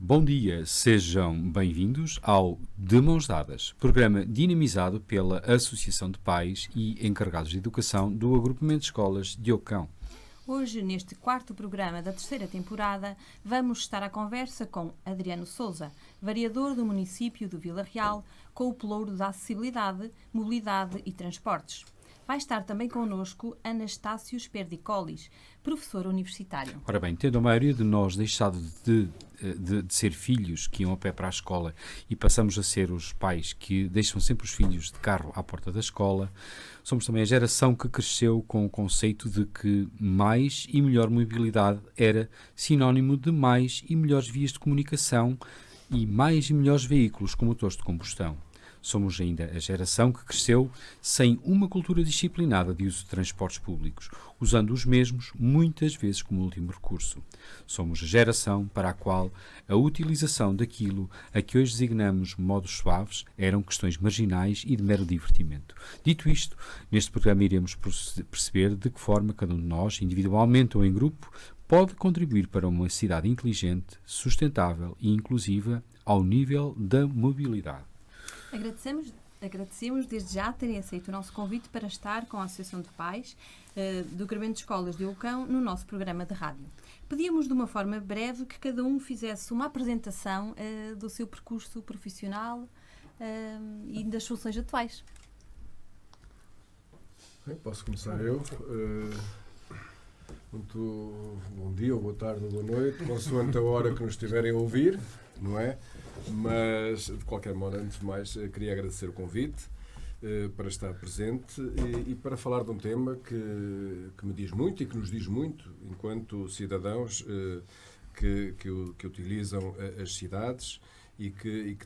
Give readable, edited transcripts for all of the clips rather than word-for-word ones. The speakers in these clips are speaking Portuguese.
Bom dia, sejam bem-vindos ao De Mãos Dadas, programa dinamizado pela Associação de Pais e Encarregados de Educação do Agrupamento de Escolas de Ocão. Hoje, neste quarto programa da terceira temporada, vamos estar à conversa com Adriano Sousa, vereador do município de Vila Real, com o pelouro da acessibilidade, mobilidade e transportes. Vai estar também connosco Anastácios Perdicolis, professor universitário. Ora bem, tendo a maioria de nós deixado de ser filhos que iam a pé para a escola e passamos a ser os pais que deixam sempre os filhos de carro à porta da escola, somos também a geração que cresceu com o conceito de que mais e melhor mobilidade era sinónimo de mais e melhores vias de comunicação e mais e melhores veículos com motores de combustão. Somos ainda a geração que cresceu sem uma cultura disciplinada de uso de transportes públicos, usando os mesmos muitas vezes como último recurso. Somos a geração para a qual a utilização daquilo a que hoje designamos modos suaves eram questões marginais e de mero divertimento. Dito isto, neste programa iremos perceber de que forma cada um de nós, individualmente ou em grupo, pode contribuir para uma cidade inteligente, sustentável e inclusiva ao nível da mobilidade. Agradecemos desde já terem aceito o nosso convite para estar com a Associação de Pais do Agrupamento de Escolas de Ocão no nosso programa de rádio. Pedíamos de uma forma breve que cada um fizesse uma apresentação do seu percurso profissional e das soluções atuais. Bem, posso começar eu. Muito bom dia, ou boa tarde, ou boa noite, consoante a hora que nos estiverem a ouvir, não é? Mas, de qualquer modo, antes de mais, queria agradecer o convite para estar presente e para falar de um tema que me diz muito e que nos diz muito, enquanto cidadãos que utilizam as cidades e que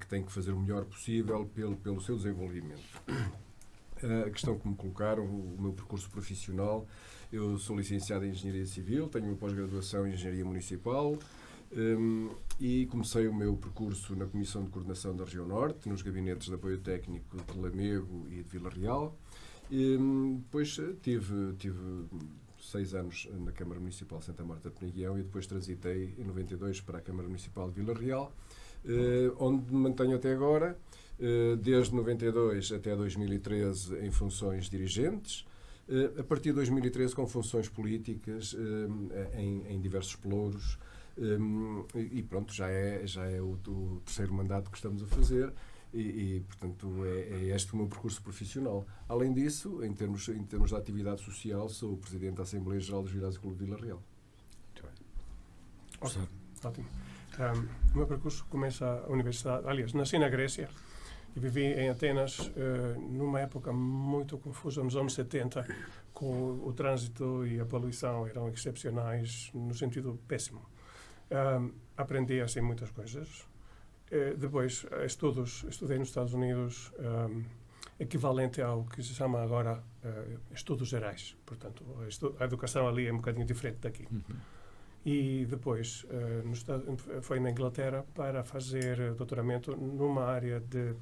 têm que fazer o melhor possível pelo seu desenvolvimento. A questão que me colocaram, o meu percurso profissional: eu sou licenciado em Engenharia Civil, tenho uma pós-graduação em Engenharia Municipal e comecei o meu percurso na Comissão de Coordenação da Região Norte, nos gabinetes de apoio técnico de Lamego e de Vila Real. Depois tive 6 anos na Câmara Municipal de Santa Marta de Penaguião e depois transitei em 92 para a Câmara Municipal de Vila Real, onde me mantenho até agora, desde 92 até 2013 em funções dirigentes, a partir de 2013 com funções políticas em diversos pelouros, e pronto, já é o terceiro mandato que estamos a fazer e portanto é este o meu percurso profissional. Além disso, em termos de atividade social, sou o Presidente da Assembleia Geral dos Vilares do Clube de Vila Real. Muito bem. Ótimo. O meu percurso começa à universidade. Aliás, nasci na Grécia e vivi em Atenas numa época muito confusa, nos anos 70, com o trânsito e a poluição eram excepcionais, no sentido péssimo. Aprendi assim muitas coisas. Depois estudei nos Estados Unidos, equivalente ao que se chama agora estudos gerais. Portanto, a educação ali é um bocadinho diferente daqui. E depois foi na Inglaterra para fazer doutoramento numa área de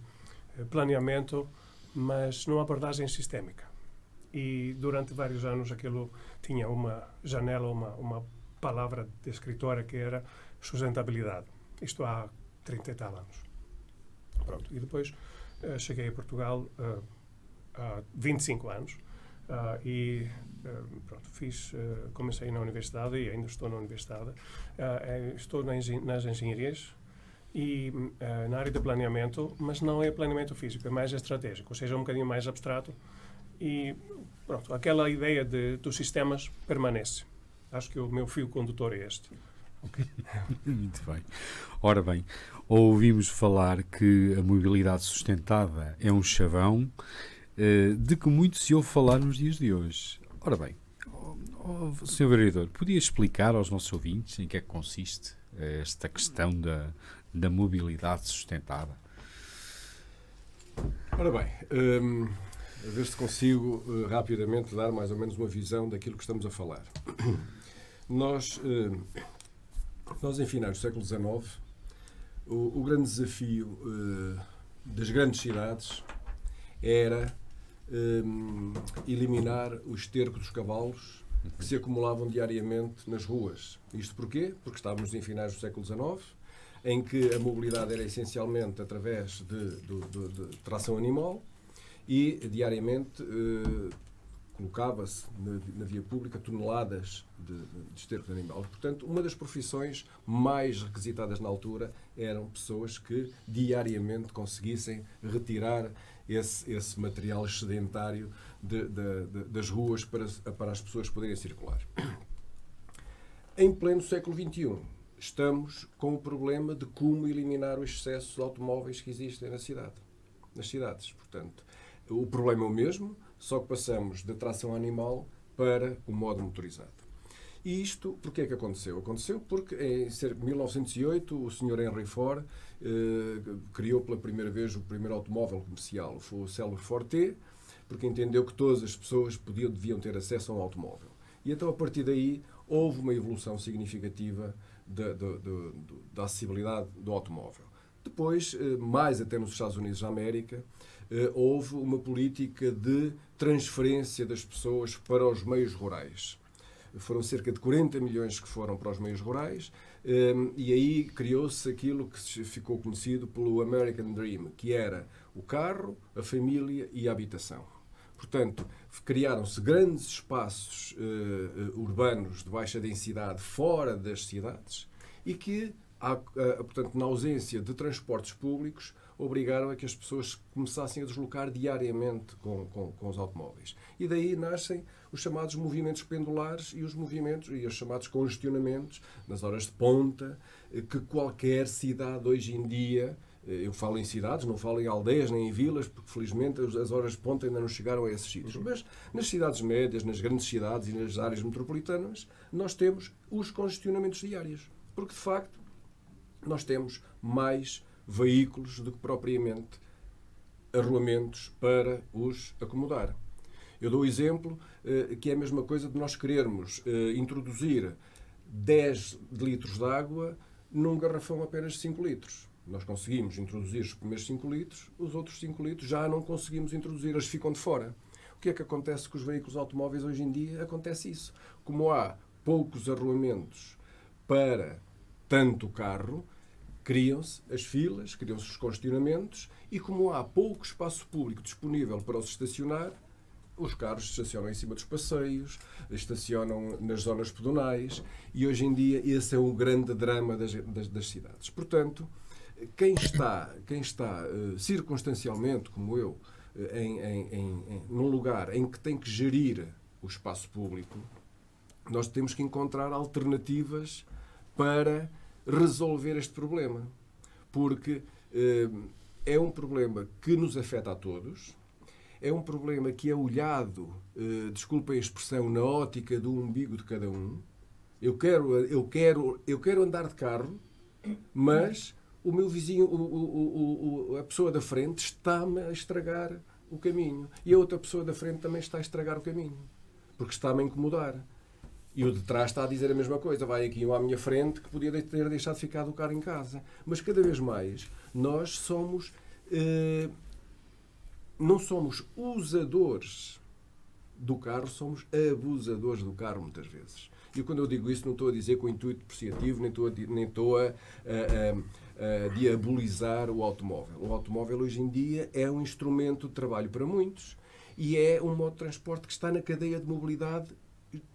planeamento, mas numa abordagem sistémica. E durante vários anos aquilo tinha uma janela, uma palavra de escritora que era sustentabilidade. Isto há 30 e tal anos. Pronto. E depois cheguei a Portugal há 25 anos e pronto, comecei na universidade e ainda estou na universidade. Estou nas engenharias e na área de planeamento, mas não é planeamento físico, é mais estratégico, ou seja, um bocadinho mais abstrato. E pronto, aquela ideia dos sistemas permanece. Acho que o meu fio condutor é este. Okay. Muito bem. Ora bem, ouvimos falar que a mobilidade sustentada é um chavão de que muito se ouve falar nos dias de hoje. Ora bem, Sr. Vereador, podia explicar aos nossos ouvintes em que é que consiste esta questão da mobilidade sustentada? Ora bem, a ver se consigo rapidamente dar mais ou menos uma visão daquilo que estamos a falar. Nós em finais do século XIX, o grande desafio das grandes cidades era eliminar o esterco dos cavalos que se acumulavam diariamente nas ruas. Isto porquê? Porque estávamos em finais do século XIX, em que a mobilidade era essencialmente através de tração animal e diariamente colocava-se na via pública toneladas de esterco de animal. Portanto, uma das profissões mais requisitadas na altura eram pessoas que diariamente conseguissem retirar esse material excedentário das ruas para as pessoas poderem circular. Em pleno século XXI, estamos com o problema de como eliminar o excesso de automóveis que existem nas cidades. Portanto, o problema é o mesmo, só que passamos da tração animal para o modo motorizado. E isto, porquê é que aconteceu? Aconteceu porque em 1908 o Sr. Henry Ford criou pela primeira vez o primeiro automóvel comercial. Foi o célebre Ford T, porque entendeu que todas as pessoas deviam ter acesso a um automóvel. E então, a partir daí, houve uma evolução significativa da acessibilidade do automóvel. Depois, mais até nos Estados Unidos da América, houve uma política de transferência das pessoas para os meios rurais. Foram cerca de 40 milhões que foram para os meios rurais e aí criou-se aquilo que ficou conhecido pelo American Dream, que era o carro, a família e a habitação. Portanto, criaram-se grandes espaços urbanos de baixa densidade fora das cidades e que, portanto, na ausência de transportes públicos, obrigaram a que as pessoas começassem a deslocar diariamente com os automóveis. E daí nascem os chamados movimentos pendulares e os chamados congestionamentos nas horas de ponta, que qualquer cidade hoje em dia, eu falo em cidades, não falo em aldeias nem em vilas, porque felizmente as horas de ponta ainda não chegaram a esses sítios. Mas nas cidades médias, nas grandes cidades e nas áreas metropolitanas, nós temos os congestionamentos diários. Porque, de facto, nós temos mais veículos do que propriamente arruamentos para os acomodar. Eu dou o exemplo que é a mesma coisa de nós querermos introduzir 10 litros de água num garrafão apenas de 5 litros. Nós conseguimos introduzir os primeiros 5 litros, os outros 5 litros já não conseguimos introduzir, eles ficam de fora. O que é que acontece com os veículos automóveis hoje em dia? Acontece isso. Como há poucos arruamentos para tanto carro, criam-se as filas, criam-se os congestionamentos e como há pouco espaço público disponível para os estacionar, os carros estacionam em cima dos passeios, estacionam nas zonas pedonais e hoje em dia esse é um grande drama das cidades. Portanto, quem está circunstancialmente, como eu, num lugar em que tem que gerir o espaço público, nós temos que encontrar alternativas para resolver este problema. Porque é um problema que nos afeta a todos, é um problema que é olhado, desculpem a expressão, na ótica do umbigo de cada um. Eu quero andar de carro, mas o meu vizinho, a pessoa da frente, está-me a estragar o caminho. E a outra pessoa da frente também está a estragar o caminho, porque está-me a incomodar. E o de trás está a dizer a mesma coisa. Vai aqui um à minha frente que podia ter deixado ficar o carro em casa. Mas cada vez mais nós somos... não somos usadores do carro, somos abusadores do carro muitas vezes. E quando eu digo isso não estou a dizer com intuito depreciativo, nem estou a diabolizar o automóvel. O automóvel hoje em dia é um instrumento de trabalho para muitos e é um modo de transporte que está na cadeia de mobilidade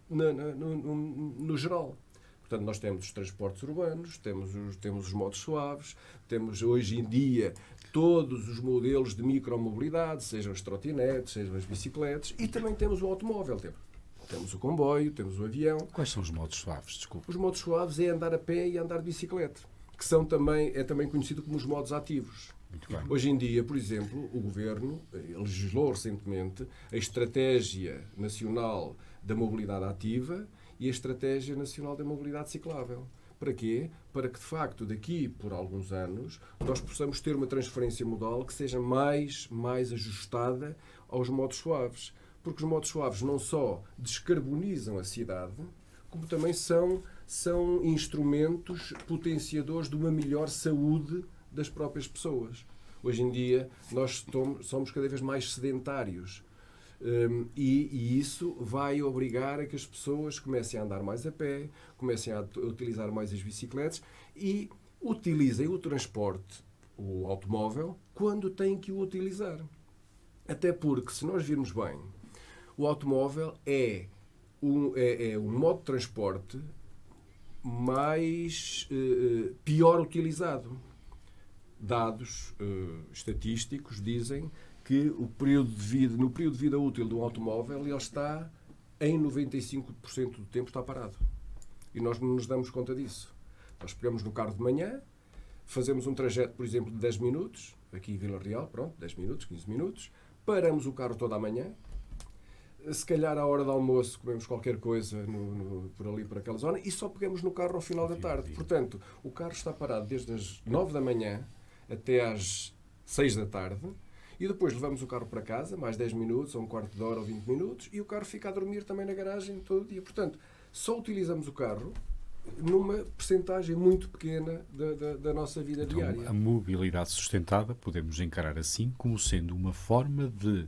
no geral. Portanto, nós temos os transportes urbanos, temos os modos suaves, temos hoje em dia todos os modelos de micromobilidade, sejam as trotinetes, sejam as bicicletas, e também temos o automóvel. Temos o comboio, temos o avião. Quais são os modos suaves? Desculpa. Os modos suaves é andar a pé e andar de bicicleta, que são também conhecido como os modos ativos. Hoje em dia, por exemplo, o Governo legislou recentemente a Estratégia Nacional da Mobilidade Ativa e a Estratégia Nacional da Mobilidade Ciclável. Para quê? Para que, de facto, daqui por alguns anos, nós possamos ter uma transferência modal que seja mais ajustada aos modos suaves. Porque os modos suaves não só descarbonizam a cidade, como também são instrumentos potenciadores de uma melhor saúde das próprias pessoas. Hoje em dia, nós somos cada vez mais sedentários. E isso vai obrigar a que as pessoas comecem a andar mais a pé, comecem a utilizar mais as bicicletas e utilizem o transporte, o automóvel, quando têm que o utilizar. Até porque, se nós virmos bem, o automóvel é um modo de transporte mais pior utilizado. Dados estatísticos dizem que no período de vida útil de um automóvel, ele está em 95% do tempo está parado. E nós não nos damos conta disso. Nós pegamos no carro de manhã, fazemos um trajeto, por exemplo, de 10 minutos, aqui em Vila Real, pronto, 10 minutos, 15 minutos, paramos o carro toda a manhã, se calhar à hora do almoço comemos qualquer coisa por ali, por aquela zona, e só pegamos no carro ao final da tarde. Portanto, o carro está parado desde as 9 da manhã até às 6 da tarde, e depois levamos o carro para casa, mais 10 minutos, ou um quarto de hora, ou 20 minutos, e o carro fica a dormir também na garagem todo o dia. Portanto, só utilizamos o carro numa percentagem muito pequena da nossa vida diária. A mobilidade sustentada podemos encarar assim como sendo uma forma de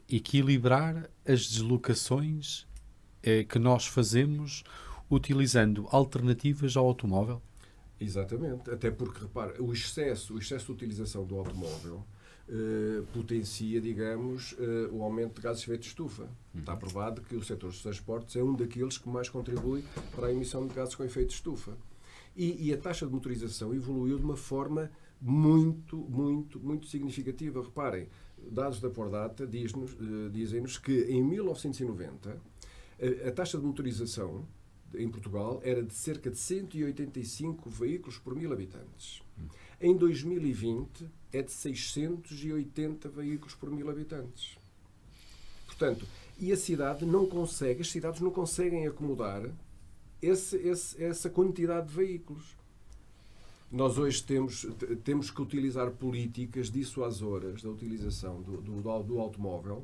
equilibrar as deslocações que nós fazemos utilizando alternativas ao automóvel? Exatamente. Até porque, repara, o excesso de utilização do automóvel potencia, digamos, o aumento de gases de efeito de estufa. Está provado que o setor dos transportes é um daqueles que mais contribui para a emissão de gases com efeito de estufa. E a taxa de motorização evoluiu de uma forma muito, muito, muito significativa. Reparem, dados da Pordata dizem-nos que em 1990 a taxa de motorização em Portugal era de cerca de 185 veículos por 1000 habitantes. Em 2020 é de 680 veículos por 1000 habitantes. Portanto, e as cidades não conseguem acomodar essa quantidade de veículos. Nós hoje temos que utilizar políticas dissuasoras da utilização do automóvel.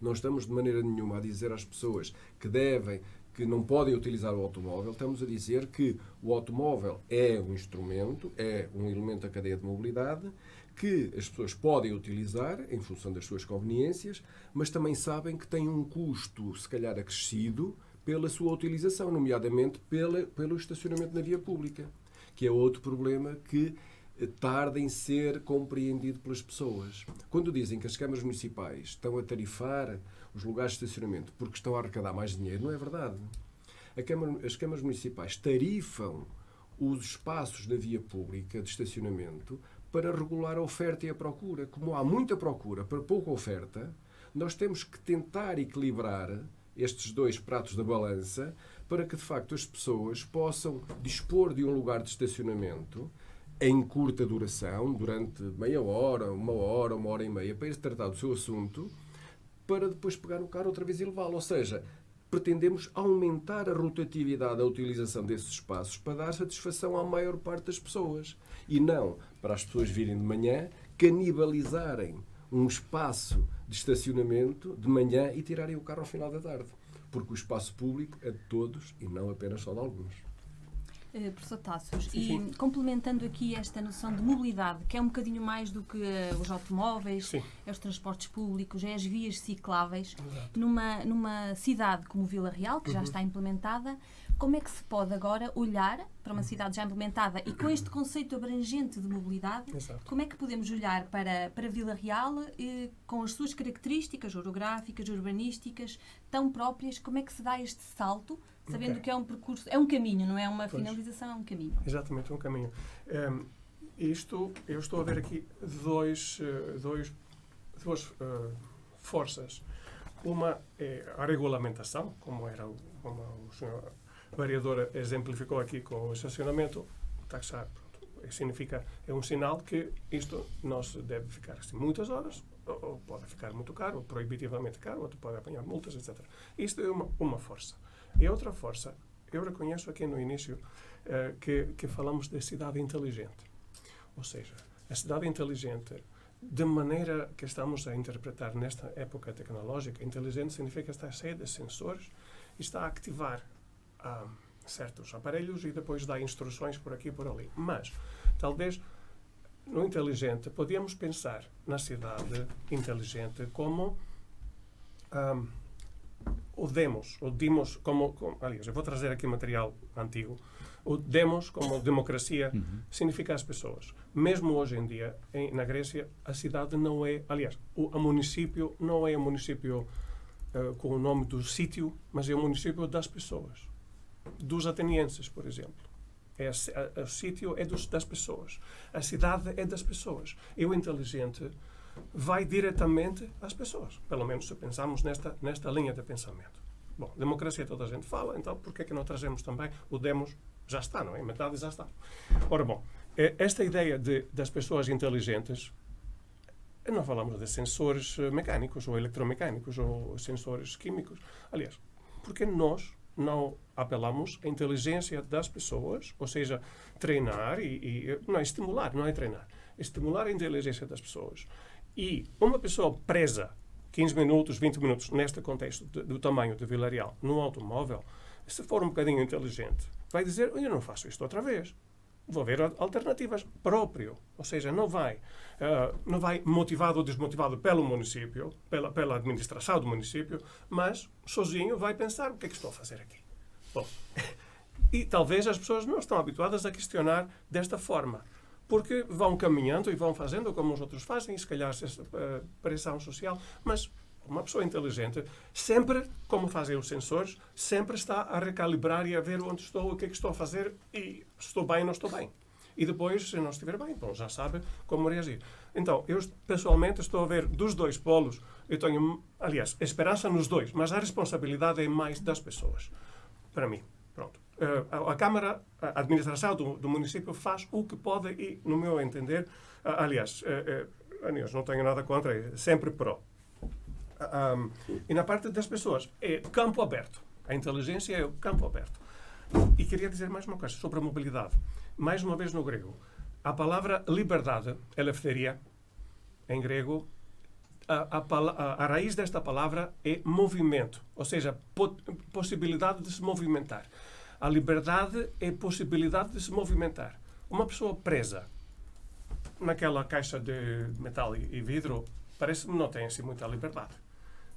Não estamos de maneira nenhuma a dizer às pessoas que não podem utilizar o automóvel. Estamos a dizer que o automóvel é um instrumento, é um elemento da cadeia de mobilidade que as pessoas podem utilizar em função das suas conveniências, mas também sabem que tem um custo, se calhar, acrescido pela sua utilização, nomeadamente pelo estacionamento na via pública, que é outro problema que tarda em ser compreendido pelas pessoas. Quando dizem que as câmaras municipais estão a tarifar os lugares de estacionamento porque estão a arrecadar mais dinheiro, não é verdade. As câmaras municipais tarifam os espaços da via pública de estacionamento para regular a oferta e a procura. Como há muita procura para pouca oferta, nós temos que tentar equilibrar estes dois pratos da balança para que, de facto, as pessoas possam dispor de um lugar de estacionamento em curta duração, durante meia hora, uma hora e meia, para ir tratar do seu assunto, para depois pegar o carro outra vez e levá-lo. Ou seja, pretendemos aumentar a rotatividade da utilização desses espaços para dar satisfação à maior parte das pessoas. E não para as pessoas virem de manhã, canibalizarem um espaço de estacionamento de manhã e tirarem o carro ao final da tarde. Porque o espaço público é de todos e não apenas só de alguns. Professor Tassos, e complementando aqui esta noção de mobilidade, que é um bocadinho mais do que os automóveis, é os transportes públicos, é as vias cicláveis, numa cidade como Vila Real, que já está implementada, como é que se pode agora olhar para uma cidade já implementada e com este conceito abrangente de mobilidade, como é que podemos olhar para Vila Real com as suas características orográficas, urbanísticas, tão próprias, como é que se dá este salto, sabendo que é um percurso, é um caminho, não é uma finalização, é um caminho. Exatamente, um caminho. Eu estou a ver aqui duas forças. Uma é a regulamentação, como o senhor vereador exemplificou aqui com o estacionamento. Taxar, significa, é um sinal que isto não se deve ficar assim muitas horas, ou pode ficar muito caro, ou proibitivamente caro, ou pode apanhar multas, etc. Isto é uma força. E outra força, eu reconheço aqui no início que falamos de cidade inteligente. Ou seja, a cidade inteligente, de maneira que estamos a interpretar nesta época tecnológica, inteligente significa estar cheia de sensores e está a ativar certos aparelhos e depois dá instruções por aqui e por ali. Mas, talvez, no inteligente, podíamos pensar na cidade inteligente como o demos, ou dimos aliás, eu vou trazer aqui material antigo, o demos como democracia significa as pessoas. Mesmo hoje em dia, na Grécia, a cidade não é, aliás, o município não é um município com o nome do sítio, mas é um município das pessoas. Dos atenienses, por exemplo. O sítio é das pessoas. A cidade é das pessoas. E o inteligente vai diretamente às pessoas. Pelo menos se pensamos nesta linha de pensamento. Bom, democracia toda a gente fala, então por que é que não trazemos também o demos? Já está, não é? Metade já está. Ora, bom, esta ideia das pessoas inteligentes, não falamos de sensores mecânicos ou eletromecânicos ou sensores químicos. Aliás, porque nós não apelamos à inteligência das pessoas, ou seja, treinar não é estimular, não é treinar. Estimular a inteligência das pessoas. E uma pessoa presa 15 minutos, 20 minutos, neste contexto do tamanho de Vila Real, num automóvel, se for um bocadinho inteligente, vai dizer, eu não faço isto outra vez. Vou ver alternativas próprio. Ou seja, não vai motivado ou desmotivado pelo município, pela administração do município, mas sozinho vai pensar o que é que estou a fazer aqui. Bom, e talvez as pessoas não estão habituadas a questionar desta forma, porque vão caminhando e vão fazendo como os outros fazem, e se calhar pressão social, mas uma pessoa inteligente, sempre, como fazem os sensores, sempre está a recalibrar e a ver onde estou, o que é que estou a fazer e estou bem ou não estou bem. E depois, se não estiver bem, bom, já sabe como reagir. Então, eu pessoalmente estou a ver dos dois polos, eu tenho, aliás, esperança nos dois, mas a responsabilidade é mais das pessoas. Para mim, pronto. A Câmara, a administração do município faz o que pode e, no meu entender, aliás, não tenho nada contra, é sempre pró. E na parte das pessoas, é campo aberto. A inteligência é o campo aberto. E queria dizer mais uma coisa sobre a mobilidade. Mais uma vez no grego. A palavra liberdade, eleftheria, em grego, a raiz desta palavra é movimento, ou seja, possibilidade de se movimentar. A liberdade é possibilidade de se movimentar. Uma pessoa presa naquela caixa de metal e vidro parece-me não tem assim muita liberdade.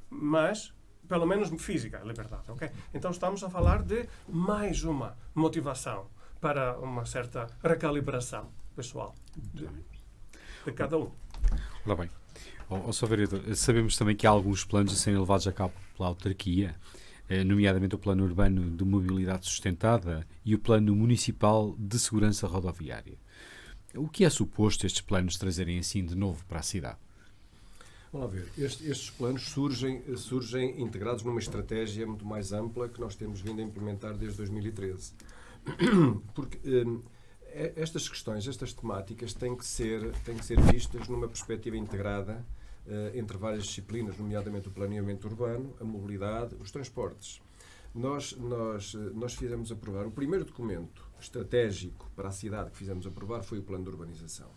Mas, pelo menos física, liberdade, ok? Então estamos a falar de mais uma motivação para uma certa recalibração pessoal de cada um. Ora bem, Sr. Vereador, sabemos também que há alguns planos a serem levados a cabo pela autarquia, nomeadamente o Plano Urbano de Mobilidade Sustentada e o Plano Municipal de Segurança Rodoviária. O que é suposto estes planos trazerem assim de novo para a cidade? Vamos lá ver. Estes planos surgem integrados numa estratégia muito mais ampla que nós temos vindo a implementar desde 2013. Porque estas questões, estas temáticas têm que ser vistas numa perspectiva integrada entre várias disciplinas, nomeadamente o planeamento urbano, a mobilidade, os transportes. Nós fizemos aprovar, o primeiro documento estratégico para a cidade que fizemos aprovar foi o plano de urbanização.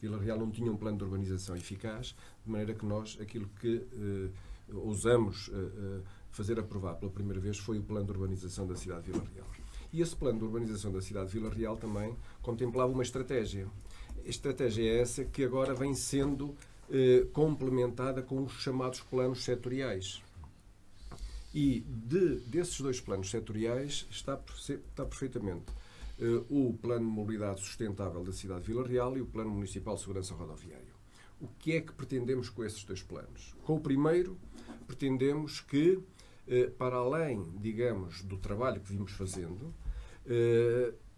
Vila Real não tinha um plano de urbanização eficaz, de maneira que nós, aquilo que ousamos fazer aprovar pela primeira vez foi o plano de urbanização da cidade de Vila Real. E esse plano de urbanização da cidade de Vila Real também contemplava uma estratégia. A estratégia é essa que agora vem sendo complementada com os chamados planos setoriais. E desses dois planos setoriais está perfeitamente o Plano de Mobilidade Sustentável da cidade de Vila Real e o Plano Municipal de Segurança Rodoviária. O que é que pretendemos com esses dois planos? Com o primeiro, pretendemos que, para além, digamos, do trabalho que vimos fazendo,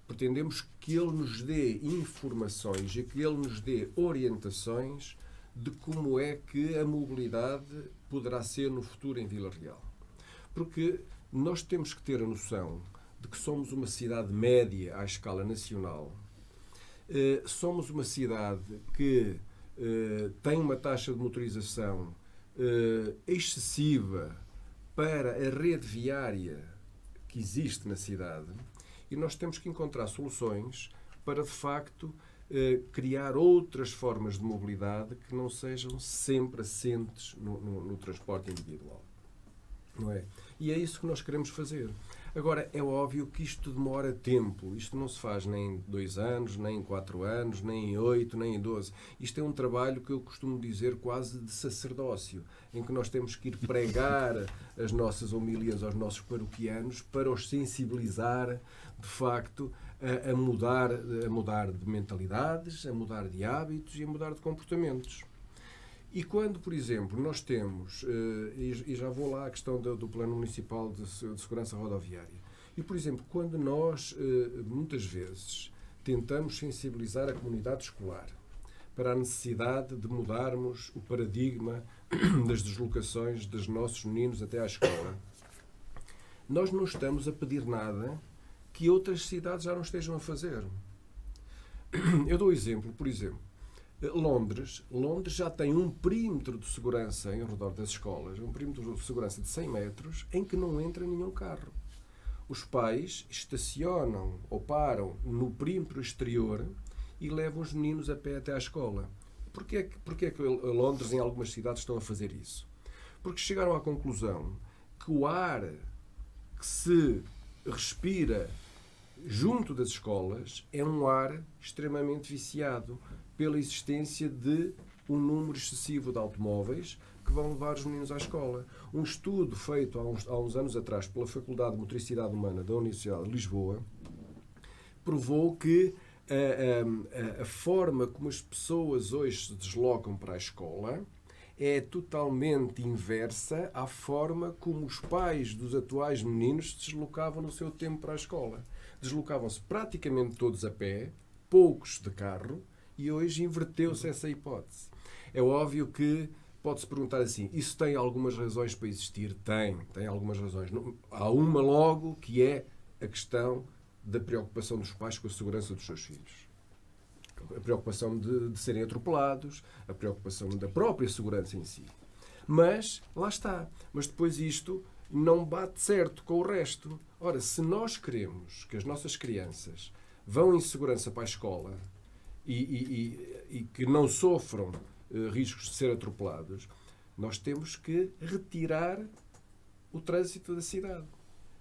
pretendemos que ele nos dê informações e que ele nos dê orientações de como é que a mobilidade poderá ser no futuro em Vila Real. Porque nós temos que ter a noção de que somos uma cidade média à escala nacional. Somos uma cidade que tem uma taxa de motorização excessiva para a rede viária que existe na cidade e nós temos que encontrar soluções para, de facto, criar outras formas de mobilidade que não sejam sempre assentes no transporte individual. Não é? E é isso que nós queremos fazer. Agora, é óbvio que isto demora tempo. Isto não se faz nem em 2 anos, nem em 4 anos, nem em 8, nem em 12. Isto é um trabalho que eu costumo dizer quase de sacerdócio, em que nós temos que ir pregar as nossas homilias aos nossos paroquianos para os sensibilizar, de facto, a mudar de mentalidades, a mudar de hábitos e a mudar de comportamentos. E quando, por exemplo, nós temos, e já vou lá à questão do Plano Municipal de Segurança Rodoviária, e, por exemplo, quando nós, muitas vezes, tentamos sensibilizar a comunidade escolar para a necessidade de mudarmos o paradigma das deslocações dos nossos meninos até à escola, nós não estamos a pedir nada que outras cidades já não estejam a fazer. Eu dou exemplo, por exemplo, Londres já tem um perímetro de segurança em redor das escolas, um perímetro de segurança de 100 metros, em que não entra nenhum carro. Os pais estacionam ou param no perímetro exterior e levam os meninos a pé até à escola. Porquê é que Londres, em algumas cidades, estão a fazer isso? Porque chegaram à conclusão que o ar que se respira junto das escolas é um ar extremamente viciado pela existência de um número excessivo de automóveis que vão levar os meninos à escola. Um estudo feito há uns anos atrás pela Faculdade de Motricidade Humana da Universidade de Lisboa provou que a forma como as pessoas hoje se deslocam para a escola é totalmente inversa à forma como os pais dos atuais meninos se deslocavam no seu tempo para a escola. Deslocavam-se praticamente todos a pé, poucos de carro, e hoje inverteu-se essa hipótese. É óbvio que pode-se perguntar assim, isso tem algumas razões para existir? Tem algumas razões. Há uma logo que é a questão da preocupação dos pais com a segurança dos seus filhos. A preocupação de serem atropelados, a preocupação da própria segurança em si. Mas, lá está. Mas depois isto não bate certo com o resto. Ora, se nós queremos que as nossas crianças vão em segurança para a escola e que não sofram riscos de ser atropelados, nós temos que retirar o trânsito da cidade.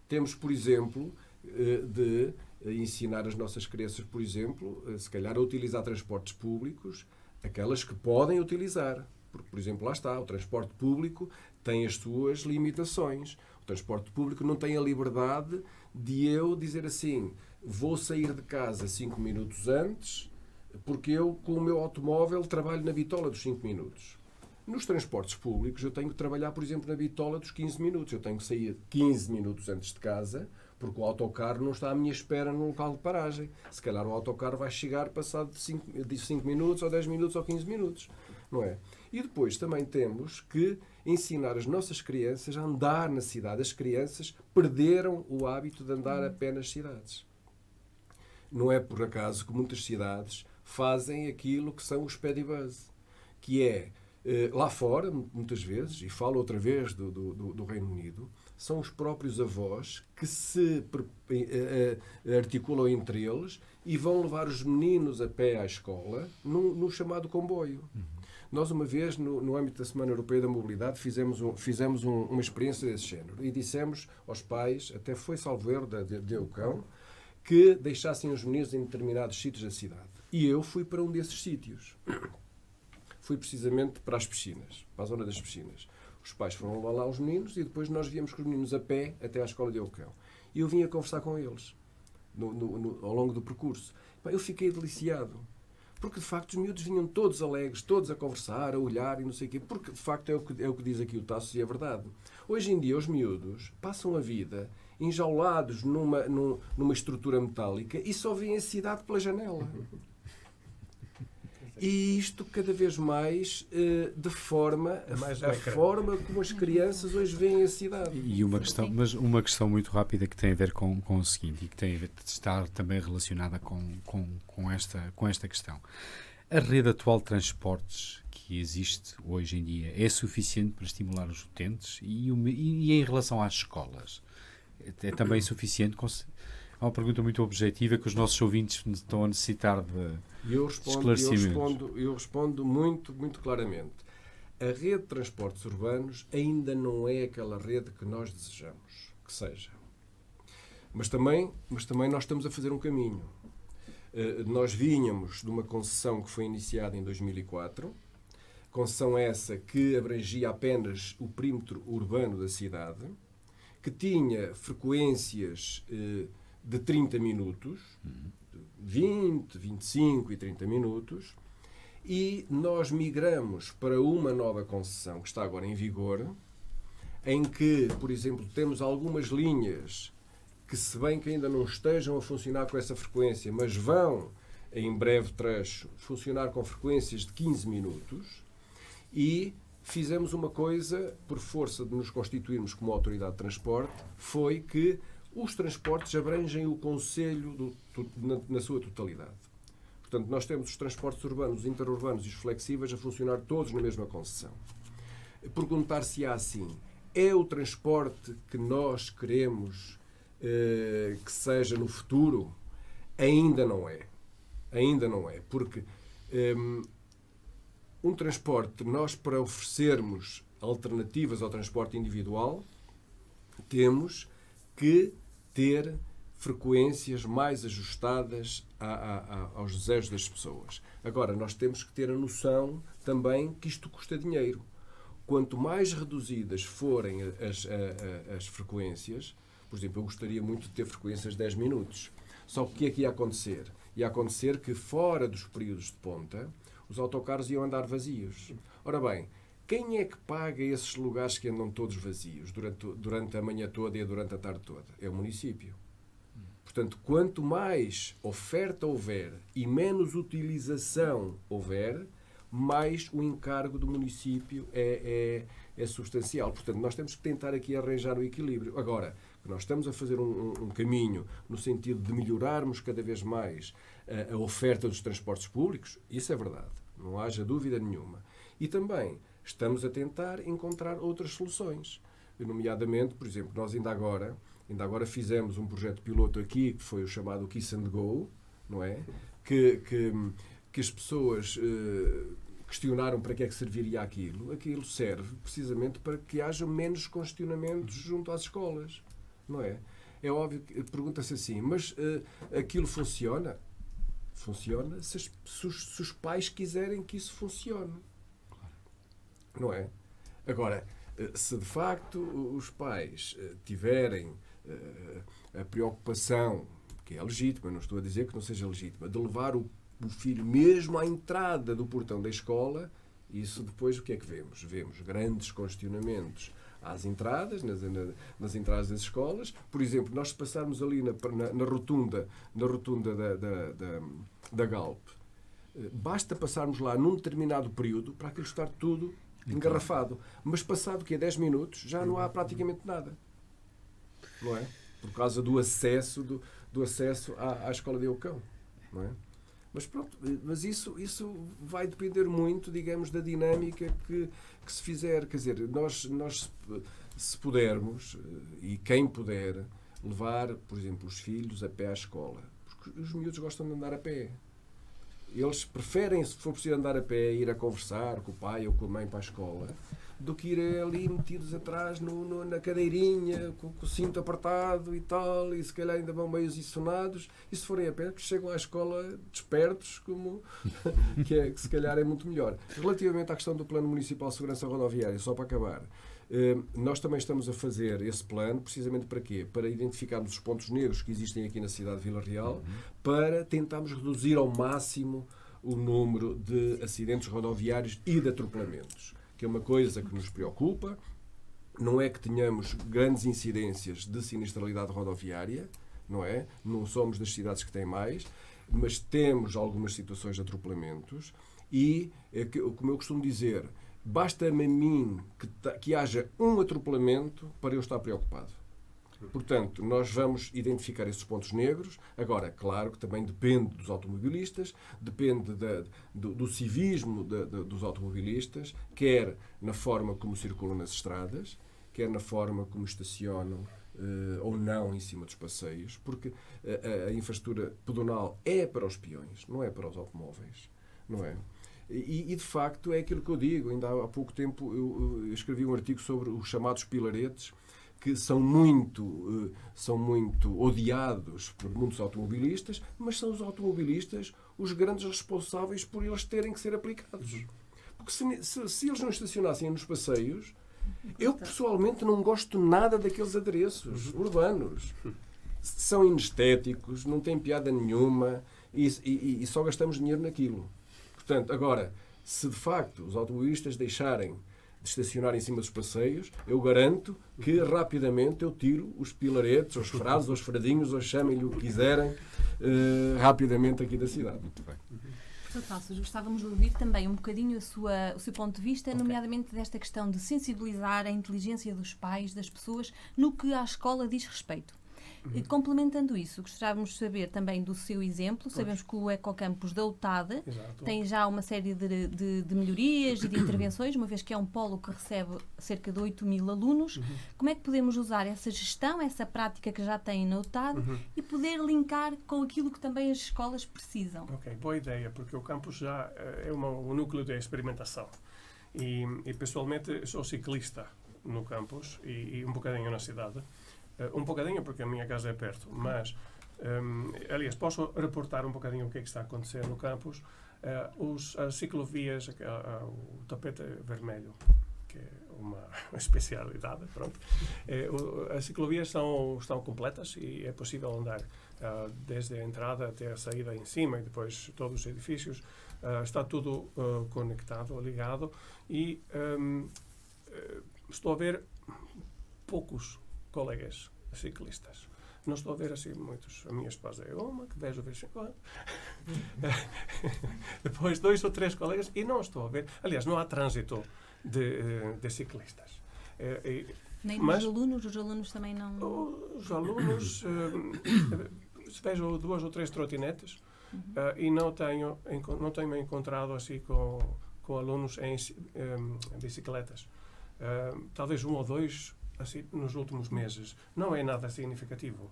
Temos, por exemplo, de ensinar as nossas crianças, por exemplo, se calhar a utilizar transportes públicos, aquelas que podem utilizar. Porque, por exemplo, lá está, o transporte público tem as suas limitações. O transporte público não tem a liberdade de eu dizer assim, vou sair de casa 5 minutos antes, porque eu, com o meu automóvel, trabalho na bitola dos 5 minutos. Nos transportes públicos, eu tenho que trabalhar, por exemplo, na bitola dos 15 minutos. Eu tenho que sair 15 minutos antes de casa, porque o autocarro não está à minha espera no local de paragem. Se calhar o autocarro vai chegar passado de 5 minutos, ou 10 minutos, ou 15 minutos. Não é? E depois também temos que ensinar as nossas crianças a andar na cidade. As crianças perderam o hábito de andar a pé nas cidades. Não é por acaso que muitas cidades fazem aquilo que são os pedibus, que é, lá fora, muitas vezes, e falo outra vez do Reino Unido, são os próprios avós que se articulam entre eles e vão levar os meninos a pé à escola no chamado comboio. Nós, uma vez, no âmbito da Semana Europeia da Mobilidade, fizemos uma experiência desse género e dissemos aos pais, até foi salvo erro de Eucão, que deixassem os meninos em determinados sítios da cidade. E eu fui para um desses sítios. Fui precisamente para as piscinas, para a zona das piscinas. Os pais foram levar lá os meninos e depois nós viemos com os meninos a pé até à escola de Eucão. E eu vinha conversar com eles ao longo do percurso. Eu fiquei deliciado. Porque, de facto, os miúdos vinham todos alegres, todos a conversar, a olhar e não sei o quê. Porque, de facto, é o que diz aqui o Tasso e é verdade. Hoje em dia, os miúdos passam a vida enjaulados numa estrutura metálica e só veem a cidade pela janela. E isto cada vez mais deforma a forma como as crianças hoje veem a cidade. E uma questão muito rápida que tem a ver com o seguinte, e que tem a ver de estar também relacionada com esta questão. A rede atual de transportes que existe hoje em dia é suficiente para estimular os utentes? E em relação às escolas, é também suficiente? É uma pergunta muito objetiva que os nossos ouvintes estão a necessitar de esclarecimentos. Eu respondo muito, muito claramente. A rede de transportes urbanos ainda não é aquela rede que nós desejamos que seja. Mas também nós estamos a fazer um caminho. Nós vínhamos de uma concessão que foi iniciada em 2004, concessão essa que abrangia apenas o perímetro urbano da cidade, que tinha frequências de 30 minutos, 20, 25 e 30 minutos, e nós migramos para uma nova concessão que está agora em vigor, em que, por exemplo, temos algumas linhas que, se bem que ainda não estejam a funcionar com essa frequência, mas vão, em breve trecho, funcionar com frequências de 15 minutos, e fizemos uma coisa, por força de nos constituirmos como autoridade de transporte, foi que os transportes abrangem o concelho na sua totalidade. Portanto, nós temos os transportes urbanos, os interurbanos e os flexíveis a funcionar todos na mesma concessão. Perguntar-se-á assim, é o transporte que nós queremos que seja no futuro? Ainda não é. Ainda não é. Porque um transporte, nós para oferecermos alternativas ao transporte individual, temos que ter frequências mais ajustadas aos desejos das pessoas. Agora, nós temos que ter a noção também que isto custa dinheiro. Quanto mais reduzidas forem as frequências, por exemplo, eu gostaria muito de ter frequências de 10 minutos. Só que o que é que ia acontecer? Ia acontecer que, fora dos períodos de ponta, os autocarros iam andar vazios. Ora bem, quem é que paga esses lugares que andam todos vazios durante a manhã toda e durante a tarde toda? É o município. Portanto, quanto mais oferta houver e menos utilização houver, mais o encargo do município é substancial. Portanto, nós temos que tentar aqui arranjar o equilíbrio. Agora, nós estamos a fazer um caminho no sentido de melhorarmos cada vez mais a oferta dos transportes públicos, isso é verdade, não haja dúvida nenhuma. E também estamos a tentar encontrar outras soluções. Nomeadamente, por exemplo, nós ainda agora fizemos um projeto piloto aqui, que foi o chamado Kiss and Go, não é? Que as pessoas questionaram para que é que serviria aquilo. Aquilo serve precisamente para que haja menos congestionamentos junto às escolas, não é? É óbvio que pergunta-se assim, mas aquilo funciona? Funciona se os pais quiserem que isso funcione, não é? Agora, se de facto os pais tiverem a preocupação, que é legítima, não estou a dizer que não seja legítima, de levar o filho mesmo à entrada do portão da escola, isso depois o que é que vemos? Vemos grandes congestionamentos às entradas, nas entradas das escolas. Por exemplo, nós se passarmos ali na rotunda da Galp, basta passarmos lá num determinado período para aquilo estar tudo engarrafado. Mas passado que é 10 minutos, já não há praticamente nada. Não é? Por causa do acesso à escola de Eucão. Não é? Mas pronto, mas isso vai depender muito, digamos, da dinâmica que se fizer. Quer dizer, nós se pudermos, e quem puder, levar, por exemplo, os filhos a pé à escola. Porque os miúdos gostam de andar a pé. Eles preferem, se for preciso andar a pé, ir a conversar com o pai ou com a mãe para a escola, do que ir ali metidos atrás na cadeirinha, com o cinto apertado e tal, e se calhar ainda vão meio sonados, e se forem a pé, que chegam à escola despertos, como que se calhar é muito melhor. Relativamente à questão do Plano Municipal de Segurança Rodoviária, só para acabar, nós também estamos a fazer esse plano, precisamente para quê? Para identificarmos os pontos negros que existem aqui na cidade de Vila Real, para tentarmos reduzir ao máximo o número de acidentes rodoviários e de atropelamentos, que é uma coisa que nos preocupa. Não é que tenhamos grandes incidências de sinistralidade rodoviária, não é? Não somos das cidades que têm mais, mas temos algumas situações de atropelamentos e, como eu costumo dizer, basta-me a mim que haja um atropelamento para eu estar preocupado. Portanto, nós vamos identificar esses pontos negros. Agora, claro que também depende dos automobilistas, depende do civismo dos automobilistas, quer na forma como circulam nas estradas, quer na forma como estacionam ou não em cima dos passeios, porque a infraestrutura pedonal é para os peões, não é para os automóveis, não é? E, de facto, é aquilo que eu digo. Ainda há pouco tempo eu escrevi um artigo sobre os chamados pilaretes, que são muito odiados por muitos automobilistas, mas são os automobilistas os grandes responsáveis por eles terem que ser aplicados. Porque se eles não estacionassem nos passeios, eu pessoalmente não gosto nada daqueles adereços urbanos. São inestéticos, não têm piada nenhuma e só gastamos dinheiro naquilo. Portanto, agora, se de facto os automobilistas deixarem de estacionar em cima dos passeios, eu garanto que rapidamente eu tiro os pilaretes, os frases, os fradinhos, ou chamem-lhe o que quiserem, rapidamente aqui da cidade. Muito bem. Professor Passos, gostávamos de ouvir também um bocadinho o seu ponto de vista, nomeadamente desta questão de sensibilizar a inteligência dos pais, das pessoas, no que à escola diz respeito. Complementando isso, gostávamos de saber também do seu exemplo. Sabemos que o Ecocampus da UTAD tem já uma série de melhorias e de intervenções, uma vez que é um polo que recebe cerca de 8.000 alunos. Como é que podemos usar essa gestão, essa prática que já tem na UTAD e poder linkar com aquilo que também as escolas precisam? Ok, boa ideia, porque o campus já é um núcleo de experimentação. E pessoalmente sou ciclista no campus e um bocadinho na cidade. Um bocadinho, porque a minha casa é perto, mas, aliás, posso reportar um bocadinho o que é que está a acontecer no campus. As ciclovias, o tapete vermelho, que é uma especialidade, pronto. As ciclovias estão completas e é possível andar desde a entrada até a saída em cima e depois todos os edifícios. Está tudo conectado, ligado e estou a ver poucos colegas ciclistas. Não estou a ver assim muitos. A minha esposa é uma, que vejo de vez em quando. Depois 2 ou 3 colegas e não estou a ver. Aliás, não há trânsito de ciclistas. Nem mas, os alunos também não... Os alunos, vejo 2 ou 3 trotinetes e não tenho encontrado assim com alunos em bicicletas. Talvez 1 ou 2 assim, nos últimos meses. Não é nada significativo.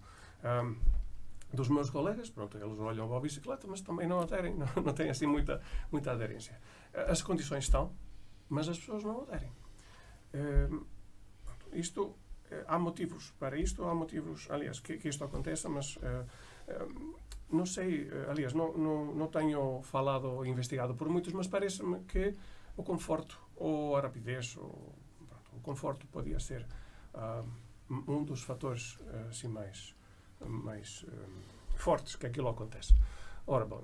Dos meus colegas, pronto, eles olham para a bicicleta, mas também não aderem, não têm assim muita aderência. As condições estão, mas as pessoas não aderem. Há motivos para isto, há motivos, aliás, que isto aconteça, mas não sei, aliás, não tenho falado ou investigado por muitos, mas parece-me que o conforto ou a rapidez, o conforto podia ser um dos fatores assim, mais fortes que aquilo acontece. Ora bom,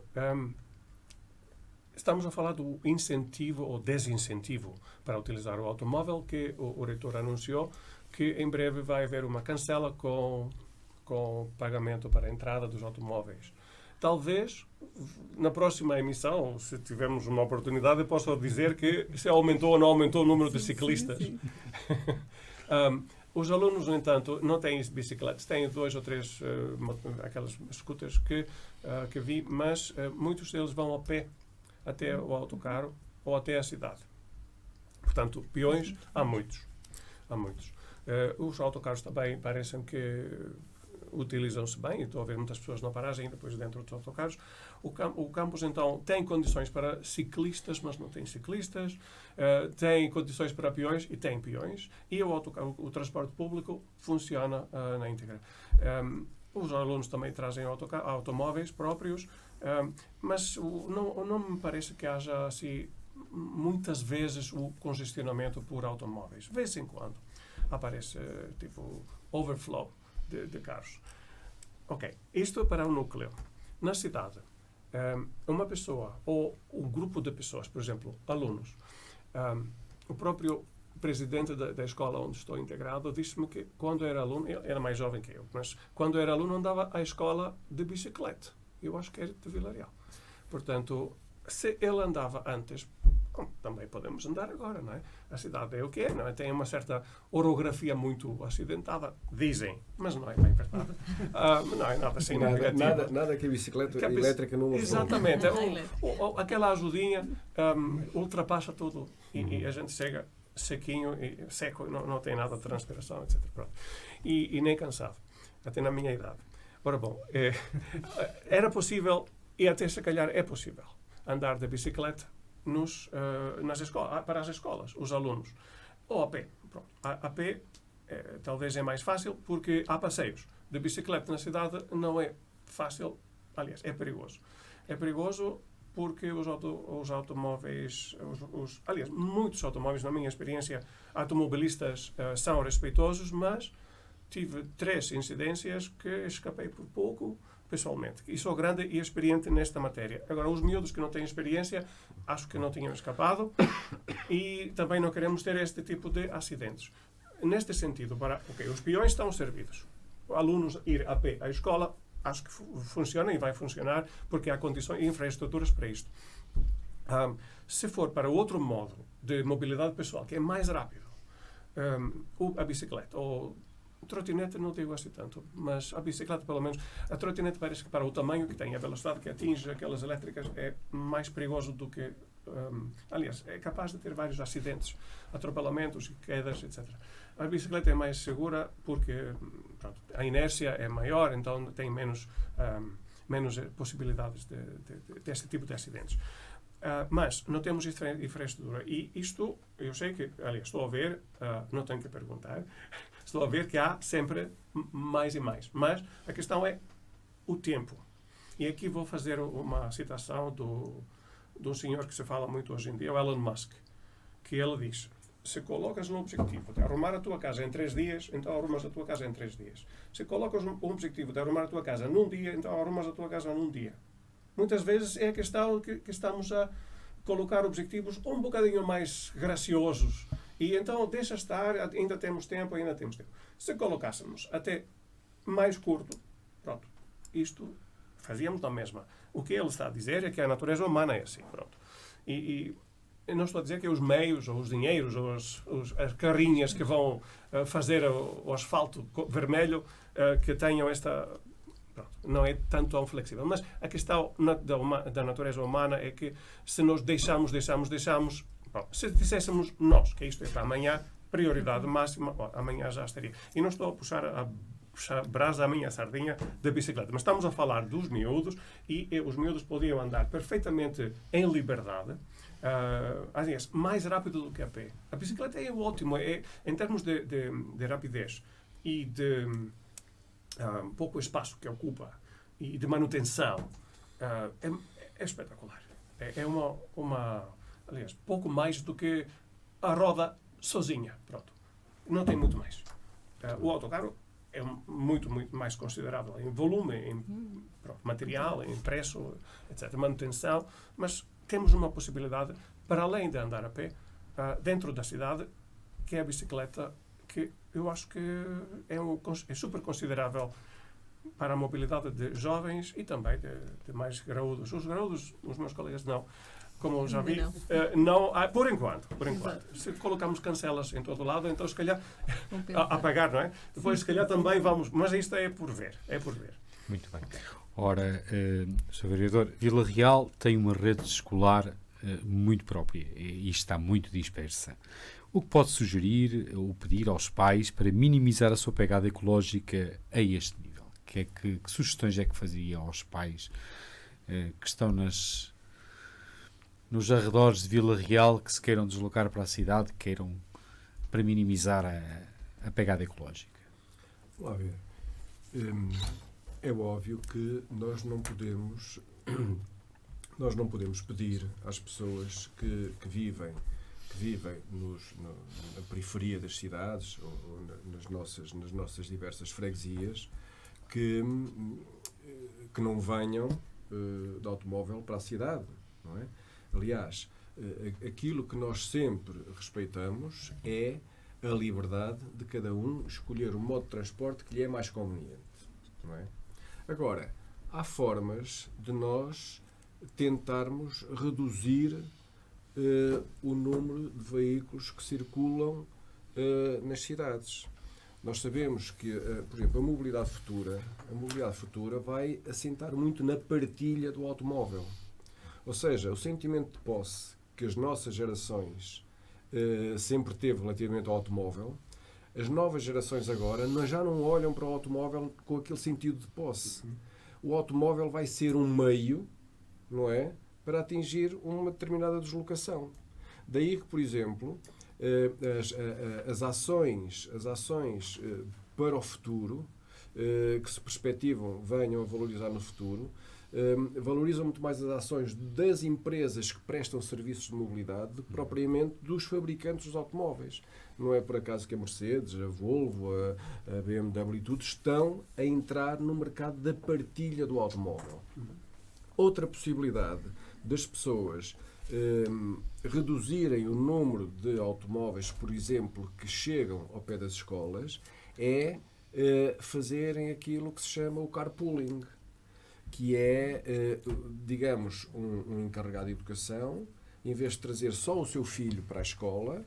estamos a falar do incentivo ou desincentivo para utilizar o automóvel, que o reitor anunciou que em breve vai haver uma cancela com pagamento para a entrada dos automóveis. Talvez, na próxima emissão, se tivermos uma oportunidade, eu possa dizer que se aumentou ou não aumentou o número de ciclistas. Sim. Os alunos, no entanto, não têm bicicletas, têm 2 ou 3 aquelas scooters que vi, mas muitos deles vão a pé até o autocarro ou até a cidade. Portanto, peões, há muitos. Os autocarros também parecem que utilizam-se bem, e estou a ver muitas pessoas na paragem depois dentro dos autocarros. O campus, então, tem condições para ciclistas, mas não tem ciclistas, tem condições para peões, e tem peões, e o transporte público funciona na íntegra. Os alunos também trazem automóveis próprios, mas não me parece que haja, assim, muitas vezes o congestionamento por automóveis. De vez em quando aparece, tipo, overflow de carros. Ok, isto é para o núcleo. Na cidade, uma pessoa ou um grupo de pessoas, por exemplo, alunos, o próprio presidente da escola onde estou integrado disse-me que quando era aluno, ele era mais jovem que eu, mas quando era aluno andava à escola de bicicleta. Eu acho que era de Vila Real. Portanto, se ele andava antes, também podemos andar agora, não é? A cidade é o que é, não é? Tem uma certa orografia muito acidentada, dizem, mas não é bem verdade. Não é nada significativo. Nada que a bicicleta elétrica não... Exatamente. Aquela ajudinha ultrapassa tudo e a gente chega sequinho e seco, não tem nada de transpiração, etc. Pronto. E nem cansado, até na minha idade. Ora bom, era possível, e até se calhar é possível, andar de bicicleta nas escolas, para as escolas, os alunos, ou a pé. Pronto. A pé talvez é mais fácil porque há passeios. De bicicleta na cidade não é fácil, aliás, é perigoso. É perigoso porque os automóveis, aliás, muitos automóveis, na minha experiência, automobilistas são respeitosos, mas tive 3 incidências que escapei por pouco, pessoalmente. E sou grande e experiente nesta matéria. Agora, os miúdos que não têm experiência, acho que não tinham escapado e também não queremos ter este tipo de acidentes. Neste sentido, os peões estão servidos. Alunos ir a pé à escola, acho que funciona e vai funcionar porque há condições e infraestruturas para isto. Se for para outro modo de mobilidade pessoal, que é mais rápido, a bicicleta ou trotinete não digo assim tanto, mas a bicicleta pelo menos, a trotinete parece que para o tamanho que tem, a velocidade que atinge, aquelas elétricas, é mais perigoso do que, aliás, é capaz de ter vários acidentes, atropelamentos, quedas, etc. A bicicleta é mais segura porque pronto, a inércia é maior, então tem menos possibilidades deste tipo de acidentes. Mas não temos infraestrutura. E isto, eu sei que, aliás, estou a ver, não tenho que perguntar, estou a ver que há sempre mais e mais. Mas a questão é o tempo. E aqui vou fazer uma citação de um senhor que se fala muito hoje em dia, o Elon Musk, que ele diz: se colocas um objetivo de arrumar a tua casa em 3 dias, então arrumas a tua casa em 3 dias. Se colocas um objetivo de arrumar a tua casa num dia, então arrumas a tua casa num dia. Muitas vezes é a questão que estamos a colocar objetivos um bocadinho mais graciosos. E então deixa estar, ainda temos tempo. Se colocássemos até mais curto, pronto, isto fazíamos da mesma. O que ele está a dizer é que a natureza humana é assim, pronto. E eu não estou a dizer que os meios, ou os dinheiros, ou as carrinhas que vão fazer o asfalto vermelho, que tenham esta... Pronto, não é tanto tão flexível. Mas a questão da natureza humana é que se nós deixamos, bom, se dissessemos nós que isto é para amanhã, prioridade máxima, bom, amanhã já estaria. E não estou a puxar a brasa à minha sardinha da bicicleta, mas estamos a falar dos miúdos e os miúdos podiam andar perfeitamente em liberdade, aliás, mais rápido do que a pé. A bicicleta é ótimo, em termos de rapidez e de pouco espaço que ocupa e de manutenção, é espetacular. É aliás, pouco mais do que a roda sozinha. Pronto. Não tem muito mais. O autocarro é muito mais considerável em volume, em material, em preço, etc., manutenção, mas temos uma possibilidade, para além de andar a pé, dentro da cidade, que é a bicicleta, que eu acho que é super considerável para a mobilidade de jovens e também de mais graúdos. Os graúdos, os meus colegas, não. Como já vi, não por enquanto. Se colocamos cancelas em todo lado, então se calhar a pagar, não é? Depois se calhar também vamos, mas isto é por ver. Muito bem. Ora, Sr. Vereador, Vila Real tem uma rede escolar muito própria e está muito dispersa. O que pode sugerir ou pedir aos pais para minimizar a sua pegada ecológica a este nível? Que sugestões é que fazia aos pais que estão nos arredores de Vila Real, que se queiram deslocar para a cidade, para minimizar a pegada ecológica? Vamos lá ver. É óbvio que nós não podemos pedir às pessoas que vivem na periferia das cidades ou nas nossas diversas freguesias que não venham de automóvel para a cidade, não é? Aliás, aquilo que nós sempre respeitamos é a liberdade de cada um escolher o modo de transporte que lhe é mais conveniente, não é? Agora, há formas de nós tentarmos reduzir o número de veículos que circulam nas cidades. Nós sabemos que, por exemplo, a mobilidade futura vai assentar muito na partilha do automóvel. Ou seja, o sentimento de posse que as nossas gerações sempre teve relativamente ao automóvel, as novas gerações agora já não olham para o automóvel com aquele sentido de posse. O automóvel vai ser um meio, não é, para atingir uma determinada deslocação. Daí que, por exemplo, as ações para o futuro, que se perspectivam, venham a valorizar no futuro, valorizam muito mais as ações das empresas que prestam serviços de mobilidade do que propriamente dos fabricantes dos automóveis. Não é por acaso que a Mercedes, a Volvo, a BMW e tudo estão a entrar no mercado da partilha do automóvel. Outra possibilidade das pessoas reduzirem o número de automóveis, por exemplo, que chegam ao pé das escolas, é fazerem aquilo que se chama o carpooling, que é, digamos, um encarregado de educação, em vez de trazer só o seu filho para a escola,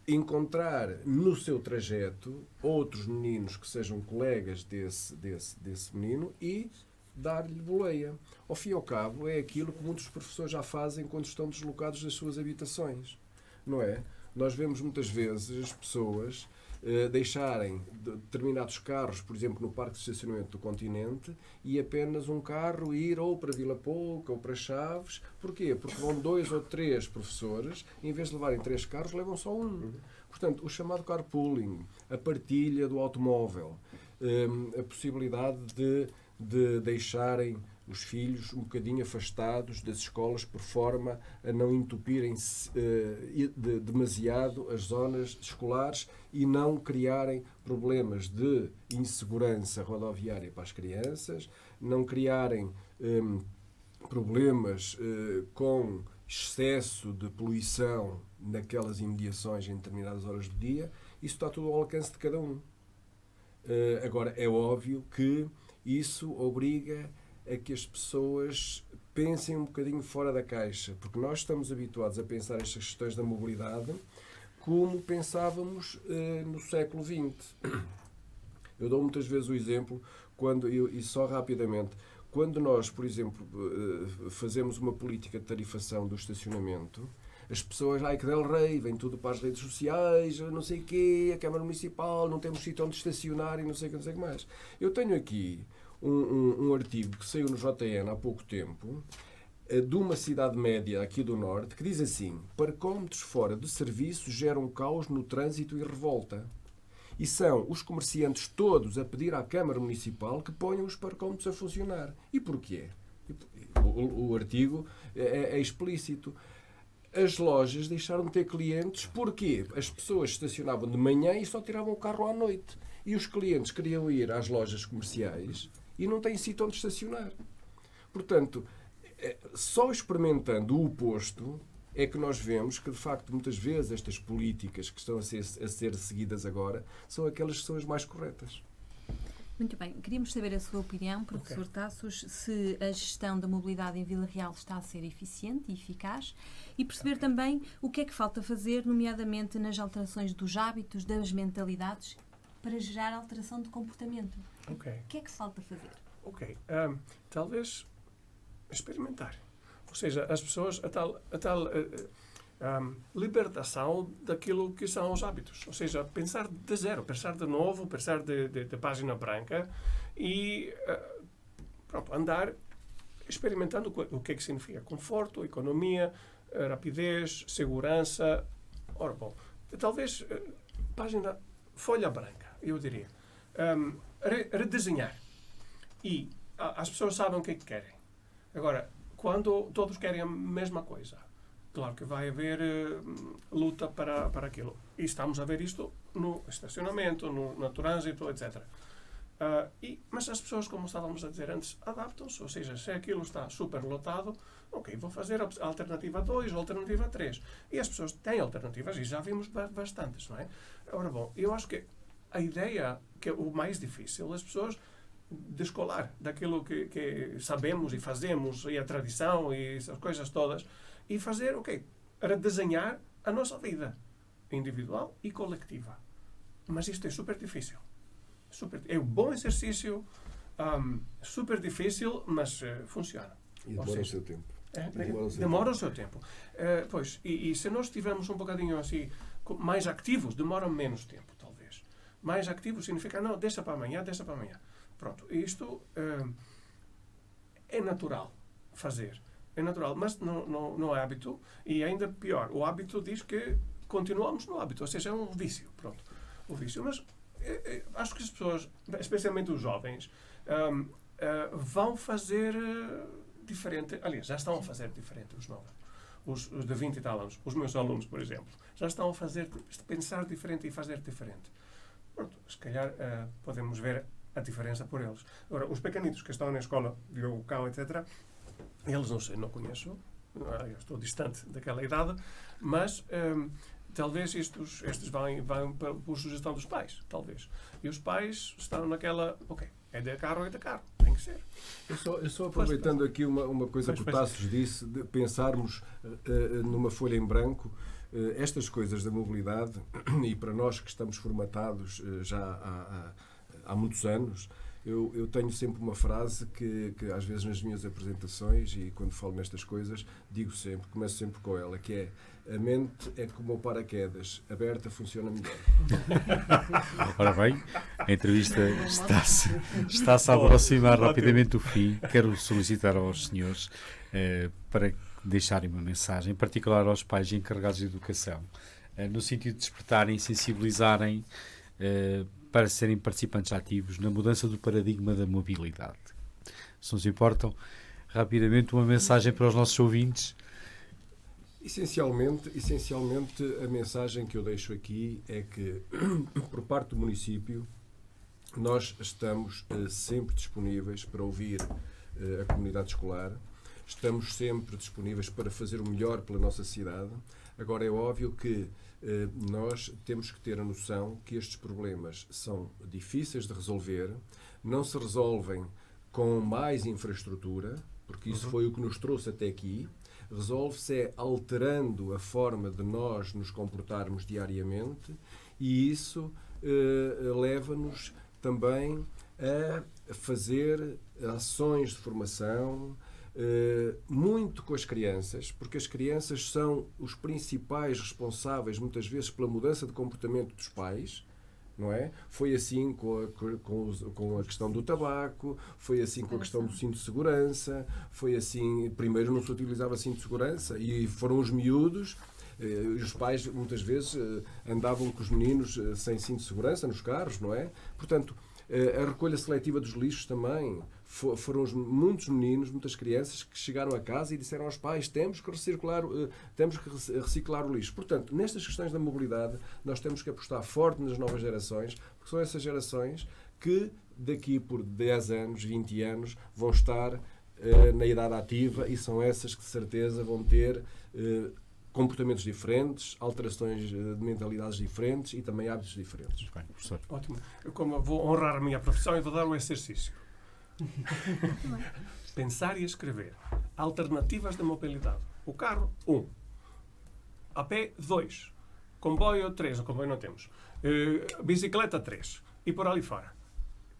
encontrar no seu trajeto outros meninos que sejam colegas desse menino e dar-lhe boleia. Ao fim e ao cabo, é aquilo que muitos professores já fazem quando estão deslocados das suas habitações. Não é? Nós vemos muitas vezes as pessoas deixarem determinados carros, por exemplo, no parque de estacionamento do Continente, e apenas um carro ir ou para Vila Pouca ou para Chaves. Porquê? Porque vão 2 ou 3 professores, em vez de levarem 3 carros, levam só um. Portanto, o chamado carpooling, a partilha do automóvel, a possibilidade de deixarem os filhos um bocadinho afastados das escolas por forma a não entupirem demasiado as zonas escolares e não criarem problemas de insegurança rodoviária para as crianças, não criarem problemas com excesso de poluição naquelas imediações em determinadas horas do dia. Isso está tudo ao alcance de cada um. Agora, é óbvio que isso obriga a que as pessoas pensem um bocadinho fora da caixa, porque nós estamos habituados a pensar estas questões da mobilidade como pensávamos no século XX. Eu dou muitas vezes o exemplo, e só rapidamente, quando nós, por exemplo, fazemos uma política de tarifação do estacionamento, as pessoas, que del rei, vem tudo para as redes sociais, não sei o quê, a Câmara Municipal, não temos sítio onde estacionar e não sei o que mais. Eu tenho aqui um artigo que saiu no JN há pouco tempo, de uma cidade média aqui do Norte, que diz assim: parcómetros fora de serviço geram caos no trânsito e revolta. E são os comerciantes todos a pedir à Câmara Municipal que ponham os parcómetros a funcionar. E porquê? O artigo é explícito. As lojas deixaram de ter clientes porque as pessoas estacionavam de manhã e só tiravam o carro à noite. E os clientes queriam ir às lojas comerciais e não têm sítio onde estacionar. Portanto, só experimentando o oposto é que nós vemos que, de facto, muitas vezes estas políticas que estão a ser seguidas agora são aquelas que são as mais corretas. Muito bem. Queríamos saber a sua opinião, professor Tassos, se a gestão da mobilidade em Vila Real está a ser eficiente e eficaz e perceber também o que é que falta fazer, nomeadamente nas alterações dos hábitos, das mentalidades, para gerar alteração de comportamento. O que é que falta fazer? Talvez experimentar. Ou seja, as pessoas, a tal libertação daquilo que são os hábitos. Ou seja, pensar de zero, pensar de novo, pensar de página branca e andar experimentando o que é que significa conforto, economia, rapidez, segurança. Ora, bom, talvez folha branca, eu diria. Redesenhar. E as pessoas sabem o que é que querem. Agora, quando todos querem a mesma coisa, claro que vai haver luta para aquilo. E estamos a ver isto no estacionamento, no trânsito, etc. Mas as pessoas, como estávamos a dizer antes, adaptam-se. Ou seja, se aquilo está super lotado, vou fazer a alternativa 2 ou a alternativa 3. E as pessoas têm alternativas e já vimos bastantes, não é? Ora, bom, eu acho que a ideia que é o mais difícil, as pessoas descolar daquilo que sabemos e fazemos, e a tradição e essas coisas todas, e fazer, redesenhar a nossa vida, individual e coletiva. Mas isto é super difícil. É um bom exercício, super difícil, mas funciona. E demora o seu tempo. Demora o seu tempo. E se nós estivermos um bocadinho assim, mais ativos, demora menos tempo, talvez. Mais ativos significa, não, deixa para amanhã. Pronto, isto é natural fazer. É natural, mas não é hábito. E ainda pior, o hábito diz que continuamos no hábito, ou seja, é um vício, pronto, o vício. Mas acho que as pessoas, especialmente os jovens, vão fazer diferente, aliás, já estão a fazer diferente os novos, os de 20 e tal anos, os meus alunos, por exemplo, já estão a pensar diferente e fazer diferente. Pronto, se calhar podemos ver a diferença por eles. Agora, os pequenitos que estão na escola, Diogo Cão, etc., eles não sei, não conheço, eu estou distante daquela idade, mas talvez estes vão por sugestão dos pais, talvez. E os pais estão naquela, ok, é de carro, tem que ser. Eu só aproveitando aqui uma coisa que o Tassos disse, de pensarmos numa folha em branco, estas coisas da mobilidade, e para nós que estamos formatados já há muitos anos, eu tenho sempre uma frase que às vezes nas minhas apresentações e quando falo nestas coisas, começo sempre com ela, que é: a mente é como o paraquedas, aberta funciona melhor. Ora bem, a entrevista está-se a aproximar rapidamente do fim. Quero solicitar aos senhores para deixarem uma mensagem, em particular aos pais encarregados de educação, no sentido de despertarem e sensibilizarem para serem participantes ativos na mudança do paradigma da mobilidade. Se nos importam, rapidamente uma mensagem para os nossos ouvintes. Essencialmente, a mensagem que eu deixo aqui é que, por parte do município, nós estamos sempre disponíveis para ouvir a comunidade escolar, estamos sempre disponíveis para fazer o melhor pela nossa cidade. Agora, é óbvio que nós temos que ter a noção que estes problemas são difíceis de resolver, não se resolvem com mais infraestrutura, porque isso foi o que nos trouxe até aqui. Resolve-se alterando a forma de nós nos comportarmos diariamente, e isso leva-nos também a fazer ações de formação, muito com as crianças, porque as crianças são os principais responsáveis, muitas vezes, pela mudança de comportamento dos pais, não é? Foi assim com a questão do tabaco, foi assim com a questão do cinto de segurança, foi assim, primeiro não se utilizava cinto de segurança e foram os miúdos, os pais muitas vezes andavam com os meninos sem cinto de segurança nos carros, não é? Portanto, a recolha seletiva dos lixos também. Foram muitos meninos, muitas crianças que chegaram a casa e disseram aos pais: temos que reciclar o lixo. Portanto, nestas questões da mobilidade, nós temos que apostar forte nas novas gerações, porque são essas gerações que daqui por 10 anos, 20 anos, vão estar na idade ativa, e são essas que de certeza vão ter comportamentos diferentes, alterações de mentalidades diferentes e também hábitos diferentes. Bem, professor. Ótimo. Como vou honrar a minha profissão e vou dar um exercício. Pensar e escrever. Alternativas de mobilidade. O carro, 1. A pé, 2. Comboio, 3. O comboio não temos. Bicicleta, 3. E por ali fora.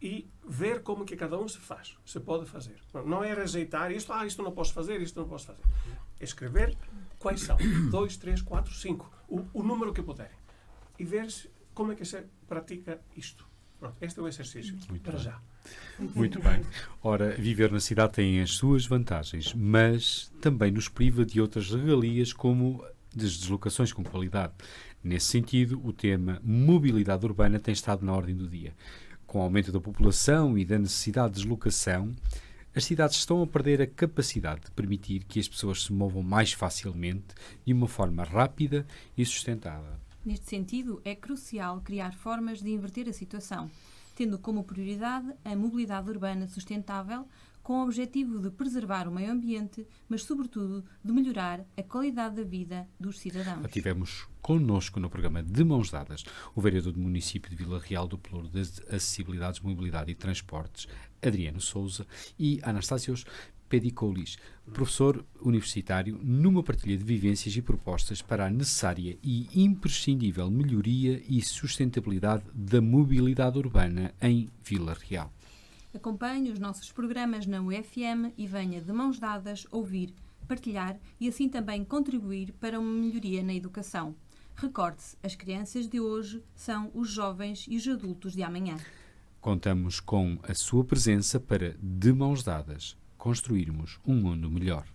E ver como que cada um se faz. Se pode fazer. Não é rejeitar isto. Isto não posso fazer, isto não posso fazer. Escrever quais são. 2, 3, 4, 5. O número que puderem. E ver como é que se pratica isto. Pronto, este é o exercício. Muito para bem. já. Muito bem. Ora, viver na cidade tem as suas vantagens, mas também nos priva de outras regalias, como das deslocações com qualidade. Nesse sentido, o tema mobilidade urbana tem estado na ordem do dia. Com o aumento da população e da necessidade de deslocação, as cidades estão a perder a capacidade de permitir que as pessoas se movam mais facilmente, de uma forma rápida e sustentável. Neste sentido, é crucial criar formas de inverter a situação, tendo como prioridade a mobilidade urbana sustentável, com o objetivo de preservar o meio ambiente, mas, sobretudo, de melhorar a qualidade da vida dos cidadãos. Tivemos connosco no programa De Mãos Dadas o vereador do município de Vila Real do Pelouro das Acessibilidades, Mobilidade e Transportes, Adriano Sousa, e Anastásios Pedicoulis, professor universitário, numa partilha de vivências e propostas para a necessária e imprescindível melhoria e sustentabilidade da mobilidade urbana em Vila Real. Acompanhe os nossos programas na UFM e venha de mãos dadas ouvir, partilhar e assim também contribuir para uma melhoria na educação. Recorde-se, as crianças de hoje são os jovens e os adultos de amanhã. Contamos com a sua presença para, de mãos dadas, construirmos um mundo melhor.